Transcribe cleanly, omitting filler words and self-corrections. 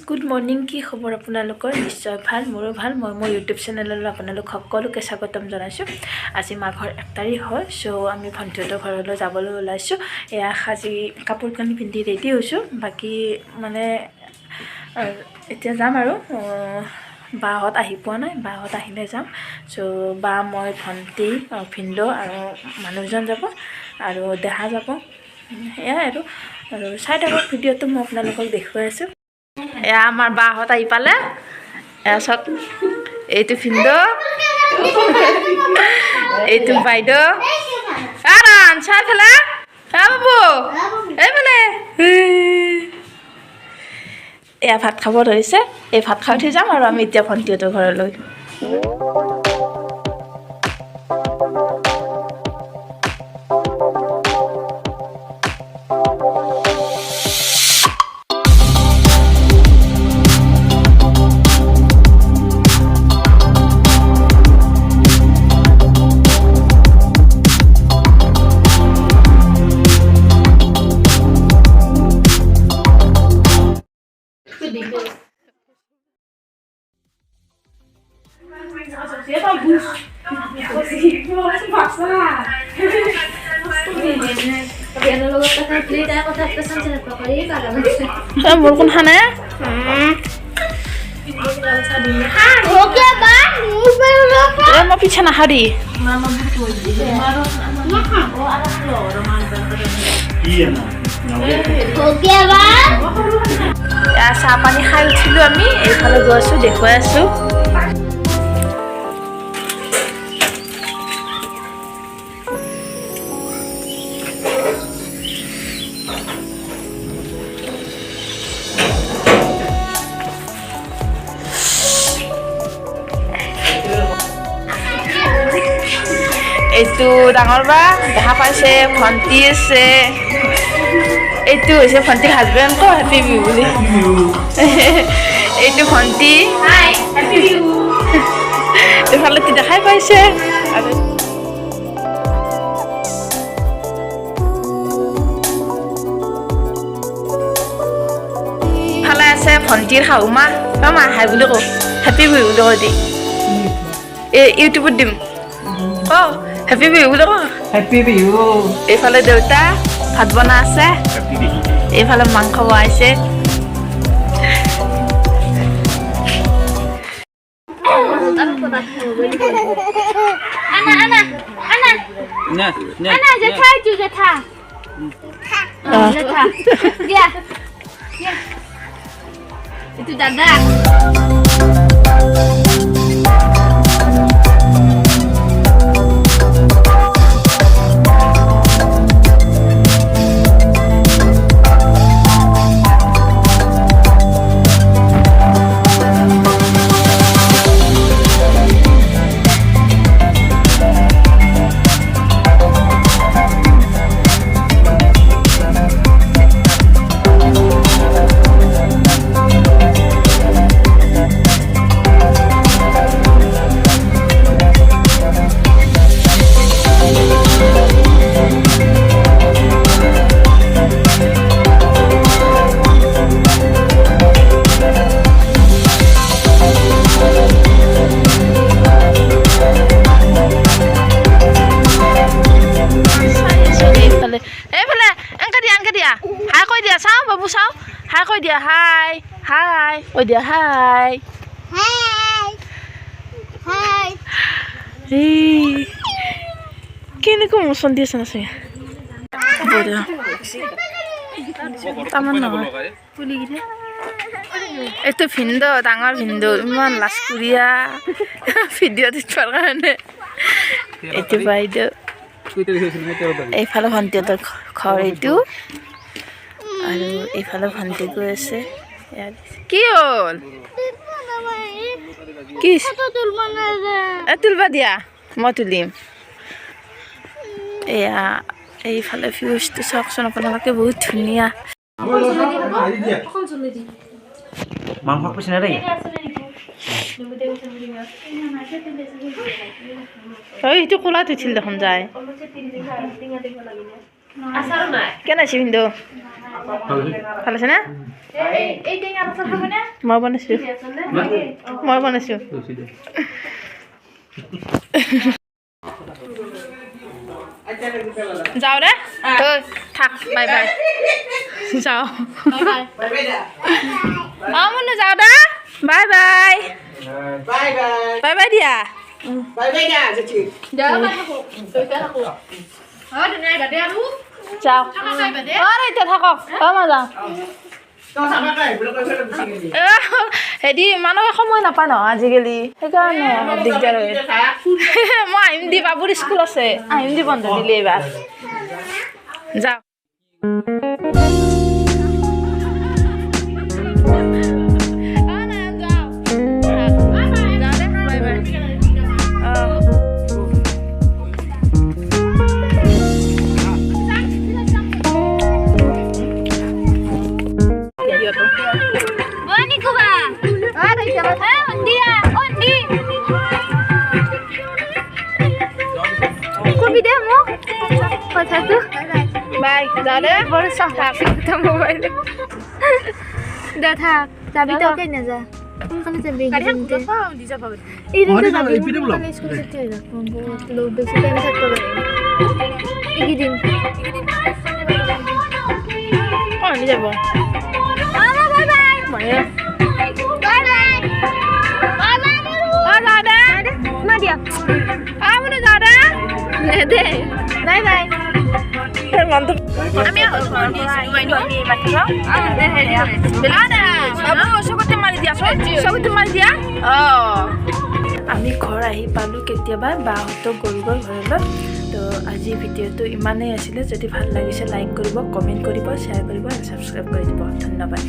Good morning কি খবৰ আপোনালোকৰ নিশ্চয় ভাল মোৰো ভাল মই মোৰ ইউটিউব চেনেললৈ আপোনালোক সকলোকে স্বাগতম জনাইছোঁ আজি মাঘৰ 1 তাৰিখ হয় সো আমি ভণ্টিহঁতৰ ঘৰলৈ যাবলৈ ওলাইছোঁ এয়া সাজি কাপোৰ কানি পিন্ধি ৰেডি হৈছোঁ বাকি মানে এতিয়া যাম আৰু বাহঁত আহি পোৱা নাই বাহঁত আহিলে যাম সো বা মই ভণ্টি ভিনদেউ আৰু মানুহজন যাব আৰু দেহা যাব এয়াই আৰু চাই থাকক ভিডিঅ'টো মই আপোনালোকক দেখুৱাই আছোঁ এয়া আমাৰ বাহঁত আহি পালে এয়া চাওক এইটো ভিনদেউ এইটো বাইদেউ কাৰণ চাইফালে বাবু এইফালে এয়া ভাত খাব ধৰিছে এই ভাত খাই উঠি যাম আৰু আমি এতিয়া ভণ্টিহঁতৰ ঘৰলৈ বৰষুণ খানে মই পিঠা নাখাওঁ দেই চাহ পানী খাই উঠিলোঁ আমি এইফালে গৈ আছোঁ দেখুৱাই আছোঁ এইটো ডাঙৰ বা দেখা পাইছে ভণ্টি আছে এইটো হৈছে ভণ্টিৰ হাজবেণ্ড ক হেপী বিহু বুলি এইটো ভণ্টি এইফালে দেখাই পাইছে আৰু ফালে আছে ভণ্টিৰ শাহু মা মা হাই বুলি কওঁ হেপী বিহু বুলি কৈ দি ইউটিউবত দিম অ হেপী বিহু বুলি কওঁ হেপী বিহু এইফালে দেউতা ভাত বনাই আছে এইফালে মাংস বনাইছে itu dadah Hai koi dia hai hai koi dia hai hai hai kini ko muson dia sana saya bodoh taman nawa puli gini itu ভিনদেউ ডাঙৰ ভিনদেউ ইমান লাজ কুৰিয়া ভিডিঅ' দিবৰ কাৰণে এইটো বাইদেউ এইফালে ভণ্টিহঁতৰ ঘৰ এইটো আৰু এইফালে ভণ্টি গৈ আছে কি হ'ল কি তুলবা দিয়া মই তুলিম এয়া এইফালে ভিউজটো চাওকচোন আপোনালোকে বহুত ধুনীয়া মাংস কৈছে না দেই এইটো কোলাত উঠিল দেখোন যায় কেনে আছে ভিনদেউ ভাল আছে না মই বনাইছোঁ যাওঁ দে তই থাক বাই বাই যাওঁ মনো যাওঁ the bye bye bye bye দিয়া যাওঁ এতিয়া থাকক মই যাওঁ হেৰি মানুহে সময় নাপায় ন আজিকালি সেইকাৰণে দিগদাৰ হয় মই আহিম দি বাবুৰ স্কুল আছে আহিম দি বন্ধ দিলে এইবাৰ যাওঁ Bye, Dada. Baru sampai kita mobile. Dah tak, tapi tu kan aja. Kalau jadi begini. Ini tu tapi kalau sekolah setia lah. Kalau besok kan satu lagi. Igidin. Oh, ni jauh. Mama, bye bye. Mana? Bye bye. Bye bye. Oh, Dada. Mana dia? Mana Dada? Nede. Bye bye. আমি ঘৰ আহি পালোঁ কেতিয়াবা বাহঁতক গৈ ঘৰলৈ তো আজি ভিডিঅ'টো ইমানেই আছিলে যদি ভাল লাগিছে লাইক কৰিব কমেণ্ট কৰিব শ্বেয়াৰ কৰিব আৰু ছাবস্ক্ৰাইব কৰি দিব ধন্যবাদ